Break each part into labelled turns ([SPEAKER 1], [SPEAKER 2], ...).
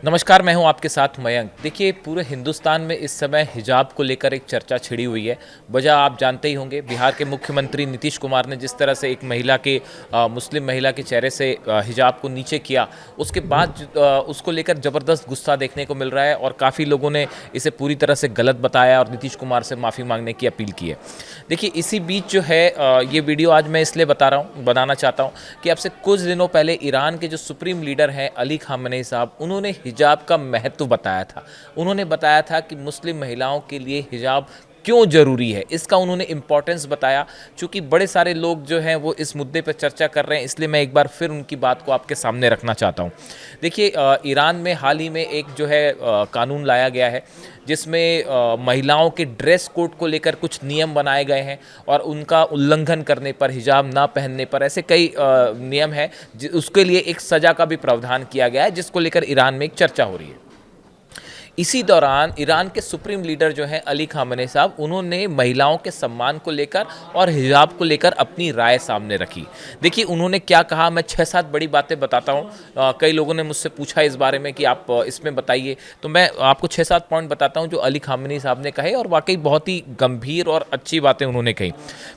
[SPEAKER 1] नमस्कार, मैं हूं आपके साथ मयंक। देखिए, पूरे हिंदुस्तान में इस समय हिजाब को लेकर एक चर्चा छिड़ी हुई है। वजह आप जानते ही होंगे, बिहार के मुख्यमंत्री नीतीश कुमार ने जिस तरह से एक महिला के मुस्लिम महिला के चेहरे से हिजाब को नीचे किया, उसके बाद उसको लेकर ज़बरदस्त गुस्सा देखने को मिल रहा है और काफ़ी लोगों ने इसे पूरी तरह से गलत बताया और नीतीश कुमार से माफ़ी मांगने की अपील की है। देखिए, इसी बीच जो है ये वीडियो आज मैं इसलिए बनाना चाहता हूँ कि अब से कुछ दिनों पहले ईरान के जो सुप्रीम लीडर हैं अली खामेनी साहब, उन्होंने हिजाब का महत्व बताया था। उन्होंने बताया था कि मुस्लिम महिलाओं के लिए हिजाब क्यों ज़रूरी है, इसका उन्होंने इम्पोर्टेंस बताया। चूँकि बड़े सारे लोग जो हैं वो इस मुद्दे पर चर्चा कर रहे हैं, इसलिए मैं एक बार फिर उनकी बात को आपके सामने रखना चाहता हूँ। देखिए, ईरान में हाल ही में एक जो है कानून लाया गया है, जिसमें महिलाओं के ड्रेस कोड को लेकर कुछ नियम बनाए गए हैं और उनका उल्लंघन करने पर, हिजाब ना पहनने पर, ऐसे कई नियम हैं। उसके लिए एक सज़ा का भी प्रावधान किया गया है, जिसको लेकर ईरान में एक चर्चा हो रही है। इसी दौरान ईरान के सुप्रीम लीडर जो हैं अली खामेनी साहब, उन्होंने महिलाओं के सम्मान को लेकर और हिजाब को लेकर अपनी राय सामने रखी। देखिए, उन्होंने क्या कहा, मैं 6-7 बड़ी बातें बताता हूँ। कई लोगों ने मुझसे पूछा इस बारे में कि आप इसमें बताइए, तो मैं आपको 6-7 पॉइंट बताता हूँ जो अली खामेनी साहब ने कहे, और वाकई बहुत ही गंभीर और अच्छी बातें उन्होंने कही।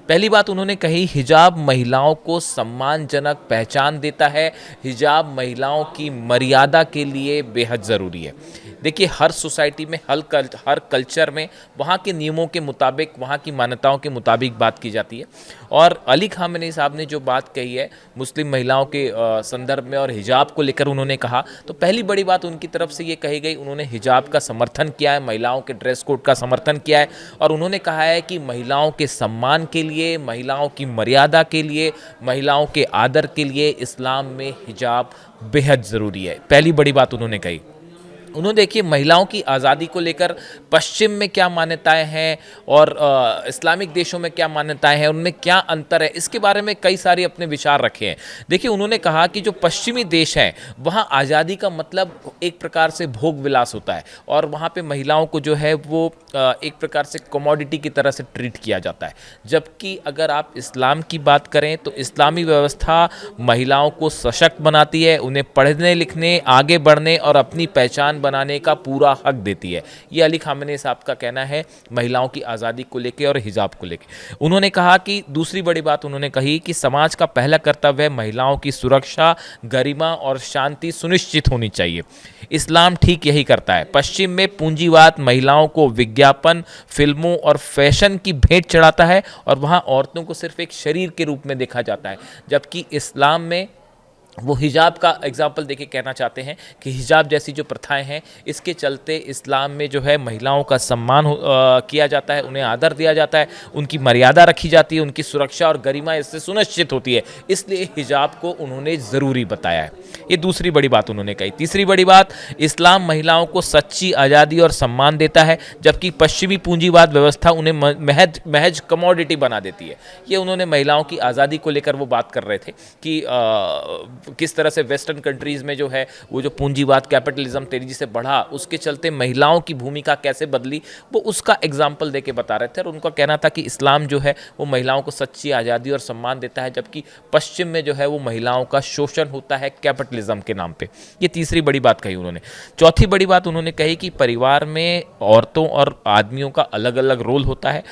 [SPEAKER 1] पहली बात उन्होंने कही, हिजाब महिलाओं को सम्मानजनक पहचान देता है। हिजाब महिलाओं की मर्यादा के लिए बेहद ज़रूरी है। देखिए, हर सोसाइटी में, हर कल्चर में वहाँ के नियमों के मुताबिक, वहाँ की मान्यताओं के मुताबिक बात की जाती है। और अली खामेनी साहब ने जो बात कही है मुस्लिम महिलाओं के संदर्भ में और हिजाब को लेकर उन्होंने कहा, तो पहली बड़ी बात उनकी तरफ से ये कही गई, उन्होंने हिजाब का समर्थन किया है, महिलाओं के ड्रेस कोड का समर्थन किया है, और उन्होंने कहा है कि महिलाओं के सम्मान के लिए, महिलाओं की मर्यादा के लिए, महिलाओं के आदर के लिए इस्लाम में हिजाब बेहद ज़रूरी है। पहली बड़ी बात उन्होंने कही। उन्होंने, देखिए, महिलाओं की आज़ादी को लेकर पश्चिम में क्या मान्यताएं हैं और इस्लामिक देशों में क्या मान्यताएं हैं, उनमें क्या अंतर है, इसके बारे में कई सारे अपने विचार रखे हैं। देखिए, उन्होंने कहा कि जो पश्चिमी देश हैं वहाँ आज़ादी का मतलब एक प्रकार से भोग विलास होता है, और वहाँ पे महिलाओं को जो है वो एक प्रकार से कमोडिटी की तरह से ट्रीट किया जाता है। जबकि अगर आप इस्लाम की बात करें तो इस्लामी व्यवस्था महिलाओं को सशक्त बनाती है, उन्हें पढ़ने लिखने, आगे बढ़ने और अपनी पहचान बनाने का पूरा हक देती है। ये अली खामेनी साहब का कहना है महिलाओं की आज़ादी को लेकर और हिजाब को लेकर। उन्होंने कहा कि दूसरी बड़ी बात उन्होंने कही कि समाज का पहला कर्तव्य है महिलाओं की सुरक्षा, गरिमा और शांति सुनिश्चित होनी चाहिए। इस्लाम ठीक यही करता है। पश्चिम में पूंजीवाद महिलाओं को विज्ञापन, फिल्मों और फैशन की भेंट चढ़ाता है, और वहाँ औरतों को सिर्फ एक शरीर के रूप में देखा जाता है। जबकि इस्लाम में वो हिजाब का एग्जाम्पल देके कहना चाहते हैं कि हिजाब जैसी जो प्रथाएं हैं, इसके चलते इस्लाम में जो है महिलाओं का सम्मान किया जाता है, उन्हें आदर दिया जाता है, उनकी मर्यादा रखी जाती है, उनकी सुरक्षा और गरिमा इससे सुनिश्चित होती है। इसलिए हिजाब को उन्होंने ज़रूरी बताया है। ये दूसरी बड़ी बात उन्होंने कही। तीसरी बड़ी बात, इस्लाम महिलाओं को सच्ची आज़ादी और सम्मान देता है, जबकि पश्चिमी पूंजीवाद व्यवस्था उन्हें महज कमोडिटी बना देती है। ये उन्होंने महिलाओं की आज़ादी को लेकर वो बात कर रहे थे कि किस तरह से वेस्टर्न कंट्रीज़ में जो है वो जो पूंजीवाद, कैपिटलिज्म तेजी से बढ़ा, उसके चलते महिलाओं की भूमिका कैसे बदली, वो उसका एग्जाम्पल देके बता रहे थे। और उनका कहना था कि इस्लाम जो है वो महिलाओं को सच्ची आज़ादी और सम्मान देता है, जबकि पश्चिम में जो है वो महिलाओं का शोषण होता है कैपिटलिज्म के नाम पे। ये तीसरी बड़ी बात कही उन्होंने। चौथी बड़ी बात उन्होंने कही कि परिवार में औरतों और आदमियों का अलग अलग रोल होता है।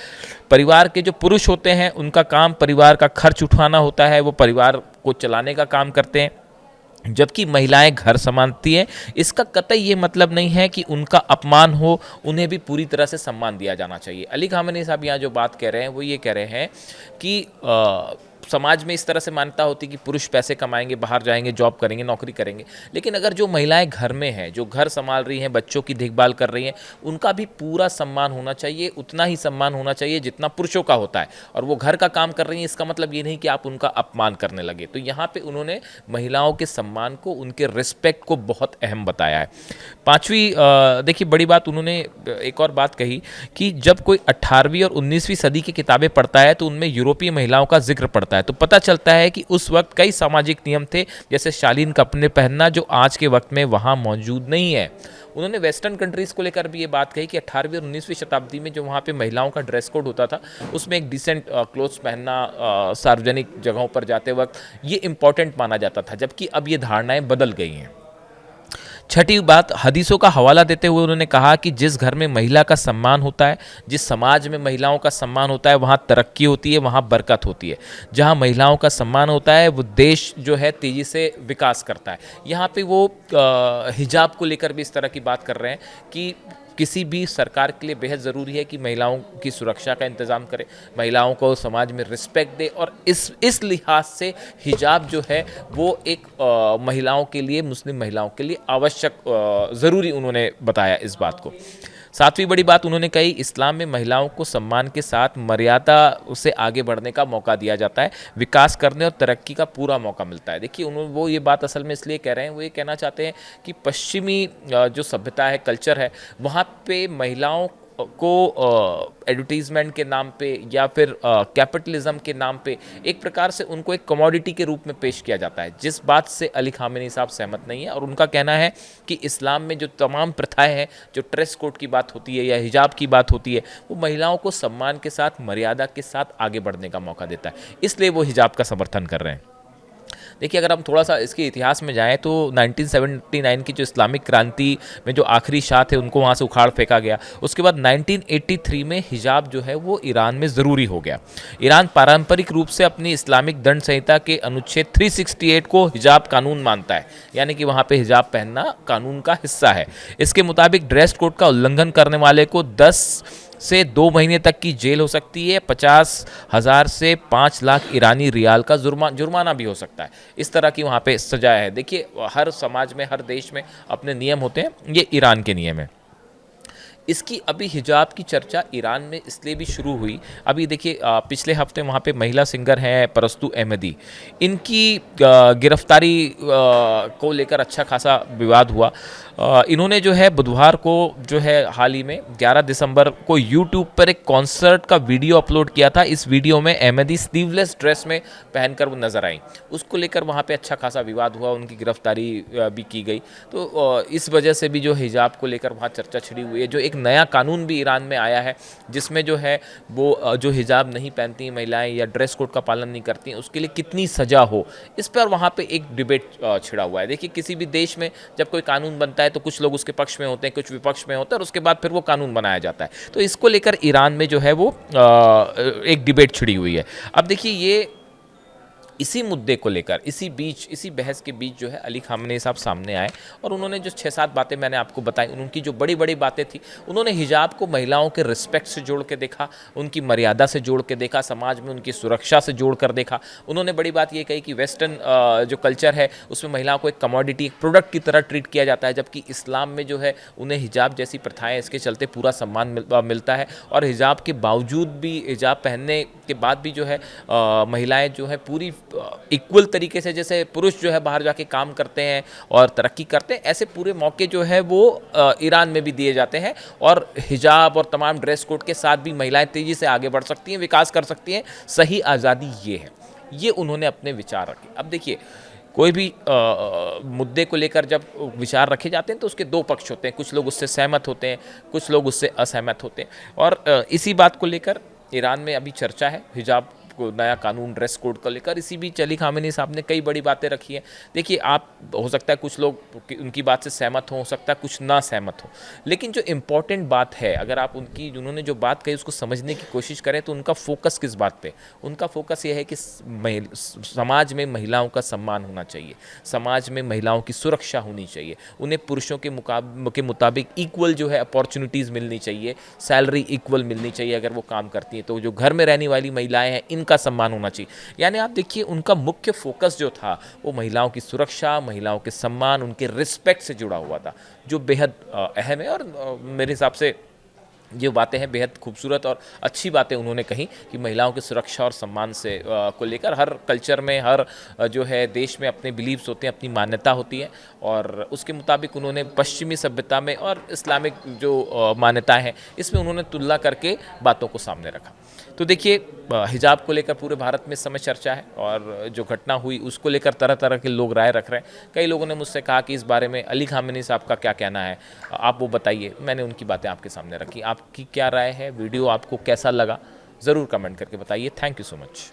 [SPEAKER 1] परिवार के जो पुरुष होते हैं उनका काम परिवार का खर्च उठाना होता है, वो परिवार को चलाने का काम करते हैं, जबकि महिलाएं घर संभालती हैं। इसका कतई ये मतलब नहीं है कि उनका अपमान हो, उन्हें भी पूरी तरह से सम्मान दिया जाना चाहिए। अली खामेनी साहब यहाँ जो बात कह रहे हैं वो ये कह रहे हैं कि समाज में इस तरह से मान्यता होती है कि पुरुष पैसे कमाएंगे, बाहर जाएंगे, जॉब करेंगे, नौकरी करेंगे, लेकिन अगर जो महिलाएं घर में हैं, जो घर संभाल रही हैं, बच्चों की देखभाल कर रही हैं, उनका भी पूरा सम्मान होना चाहिए, उतना ही सम्मान होना चाहिए जितना पुरुषों का होता है। और वो घर का काम कर रही हैं, इसका मतलब ये नहीं कि आप उनका अपमान करने लगे। तो यहाँ पे उन्होंने महिलाओं के सम्मान को, उनके रिस्पेक्ट को बहुत अहम बताया है। पांचवी, देखिए, बड़ी बात उन्होंने एक और बात कही कि जब कोई 18वीं और 19वीं सदी की किताबें पढ़ता है तो उनमें यूरोपीय महिलाओं का जिक्र पड़ता है, तो पता चलता है कि उस वक्त कई सामाजिक नियम थे, जैसे शालीन कपड़े पहनना, जो आज के वक्त में वहाँ मौजूद नहीं है। उन्होंने वेस्टर्न कंट्रीज़ को लेकर भी ये बात कही कि 18वीं और 19वीं शताब्दी में जो वहाँ पे महिलाओं का ड्रेस कोड होता था, उसमें एक डिसेंट क्लोथ्स पहनना सार्वजनिक जगहों पर जाते वक्त ये इम्पॉर्टेंट माना जाता था, जबकि अब ये धारणाएं बदल गई हैं। छठी बात, हदीसों का हवाला देते हुए उन्होंने कहा कि जिस घर में महिला का सम्मान होता है, जिस समाज में महिलाओं का सम्मान होता है, वहाँ तरक्की होती है, वहाँ बरकत होती है। जहाँ महिलाओं का सम्मान होता है, वो देश जो है तेज़ी से विकास करता है। यहाँ पे वो हिजाब को लेकर भी इस तरह की बात कर रहे हैं कि किसी भी सरकार के लिए बेहद ज़रूरी है कि महिलाओं की सुरक्षा का इंतज़ाम करे, महिलाओं को समाज में रिस्पेक्ट दे, और इस लिहाज से हिजाब जो है वो एक महिलाओं के लिए, मुस्लिम महिलाओं के लिए आवश्यक, ज़रूरी उन्होंने बताया इस बात को। सातवीं बड़ी बात उन्होंने कही, इस्लाम में महिलाओं को सम्मान के साथ मर्यादा से आगे बढ़ने का मौका दिया जाता है, विकास करने और तरक्की का पूरा मौका मिलता है। देखिए उन्होंने वो ये बात असल में इसलिए कह रहे हैं, वो ये कहना चाहते हैं कि पश्चिमी जो सभ्यता है, कल्चर है, वहाँ पे महिलाओं को एडवर्टीजमेंट के नाम पे या फिर कैपिटलिज्म के नाम पे एक प्रकार से उनको एक कमोडिटी के रूप में पेश किया जाता है, जिस बात से अली खामेनी साहब सहमत नहीं है। और उनका कहना है कि इस्लाम में जो तमाम प्रथाएं हैं, जो ड्रेस कोड की बात होती है या हिजाब की बात होती है, वो महिलाओं को सम्मान के साथ, मर्यादा के साथ आगे बढ़ने का मौका देता है, इसलिए वो हिजाब का समर्थन कर रहे हैं। देखिए अगर हम थोड़ा सा इसके इतिहास में जाएं तो 1979 की जो इस्लामिक क्रांति में जो आखिरी शाह थे उनको वहाँ से उखाड़ फेंका गया। उसके बाद 1983 में हिजाब जो है वो ईरान में ज़रूरी हो गया। ईरान पारंपरिक रूप से अपनी इस्लामिक दंड संहिता के अनुच्छेद 368 को हिजाब कानून मानता है, यानी कि वहाँ पे हिजाब पहनना कानून का हिस्सा है। इसके मुताबिक ड्रेस कोड का उल्लंघन करने वाले को 10 से 2 महीने तक की जेल हो सकती है, 50,000 से 5 लाख ईरानी रियाल का जुर्माना भी हो सकता है। इस तरह की वहाँ पे सजा है। देखिए हर समाज में, हर देश में अपने नियम होते हैं, ये ईरान के नियम है। इसकी अभी हिजाब की चर्चा ईरान में इसलिए भी शुरू हुई, अभी देखिए पिछले हफ्ते वहाँ पे महिला सिंगर हैं परस्तु अहमदी, इनकी गिरफ्तारी को लेकर अच्छा खासा विवाद हुआ। इन्होंने जो है बुधवार को जो है हाल ही में 11 दिसंबर को यूट्यूब पर एक कॉन्सर्ट का वीडियो अपलोड किया था। इस वीडियो में अहमदी स्लीवलेस ड्रेस में पहनकर वो नजर आई, उसको लेकर वहाँ पे अच्छा खासा विवाद हुआ, उनकी गिरफ्तारी भी की गई। तो इस वजह से भी जो हिजाब को लेकर वहाँ चर्चा छिड़ी हुई है। जो एक नया कानून भी ईरान में आया है जिसमें जो है वो जो हिजाब नहीं पहनती महिलाएं या ड्रेस कोड का पालन नहीं करती हैं उसके लिए कितनी सज़ा हो, इस पर वहाँ पे एक डिबेट छिड़ा हुआ है। देखिए किसी भी देश में जब कोई कानून बनता है तो कुछ लोग उसके पक्ष में होते हैं, कुछ विपक्ष में होते हैं, और उसके बाद फिर वो कानून बनाया जाता है। तो इसको लेकर ईरान में जो है वो एक डिबेट छिड़ी हुई है। अब देखिए ये इसी मुद्दे को लेकर इसी बहस के बीच जो है अली खामेनी साहब सामने आए और उन्होंने जो 6-7 बातें मैंने आपको बताई, उनकी जो बड़ी बड़ी बातें थी, उन्होंने हिजाब को महिलाओं के रिस्पेक्ट से जोड़ के देखा, उनकी मर्यादा से जोड़ के देखा, समाज में उनकी सुरक्षा से जोड़ कर देखा। उन्होंने बड़ी बात ये कही कि वेस्टर्न जो कल्चर है उसमें महिलाओं को एक कमोडिटी, एक प्रोडक्ट की तरह ट्रीट किया जाता है, जबकि इस्लाम में जो है उन्हें हिजाब जैसी प्रथाएँ, इसके चलते पूरा सम्मान मिलता है। और हिजाब के बावजूद भी, हिजाब पहनने के बाद भी जो है महिलाएं जो है पूरी इक्वल तरीके से, जैसे पुरुष जो है बाहर जाके काम करते हैं और तरक्की करते हैं, ऐसे पूरे मौके जो है वो ईरान में भी दिए जाते हैं। और हिजाब और तमाम ड्रेस कोड के साथ भी महिलाएं तेज़ी से आगे बढ़ सकती हैं, विकास कर सकती हैं। सही आज़ादी ये है, ये उन्होंने अपने विचार रखे। अब देखिए कोई भी मुद्दे को लेकर जब विचार रखे जाते हैं तो उसके दो पक्ष होते हैं, कुछ लोग उससे सहमत होते हैं, कुछ लोग उससे असहमत होते हैं। और इसी बात को लेकर ईरान में अभी चर्चा है, हिजाब को नया कानून ड्रेस कोड को लेकर। इसी बीच अली खामेनी साहब ने कई बड़ी बातें रखी हैं। देखिए आप, हो सकता है कुछ लोग उनकी बात से सहमत हो सकता है कुछ ना सहमत हो, लेकिन जो इम्पोर्टेंट बात है, अगर आप उन्होंने जो बात कही उसको समझने की कोशिश करें तो उनका फोकस किस बात पे, उनका फोकस ये है कि समाज में महिलाओं का सम्मान होना चाहिए, समाज में महिलाओं की सुरक्षा होनी चाहिए, उन्हें पुरुषों के मुताबिक इक्वल जो है अपॉर्चुनिटीज़ मिलनी चाहिए, सैलरी इक्वल मिलनी चाहिए अगर वो काम करती हैं। तो जो घर में रहने वाली महिलाएं हैं इनका सम्मान होना चाहिए। यानी आप देखिए उनका मुख्य फोकस जो था वो महिलाओं की सुरक्षा, महिलाओं के सम्मान, उनके रिस्पेक्ट से जुड़ा हुआ था, जो बेहद अहम है। और मेरे हिसाब से ये बातें हैं बेहद खूबसूरत और अच्छी बातें उन्होंने कही कि महिलाओं की सुरक्षा और सम्मान से को लेकर हर कल्चर में, हर जो है देश में अपने बिलीव्स होते हैं, अपनी मान्यता होती है, और उसके मुताबिक उन्होंने पश्चिमी सभ्यता में और इस्लामिक जो मान्यताएं हैं इसमें उन्होंने तुलना करके बातों को सामने रखा। तो देखिए हिजाब को लेकर पूरे भारत में इस समय चर्चा है, और जो घटना हुई उसको लेकर तरह तरह के लोग राय रख रहे हैं। कई लोगों ने मुझसे कहा कि इस बारे में अली खामेनी साहब का क्या कहना है, आप वो बताइए। मैंने उनकी बातें आपके सामने रखी। आपकी क्या राय है, वीडियो आपको कैसा लगा, ज़रूर कमेंट करके बताइए। Thank you so much.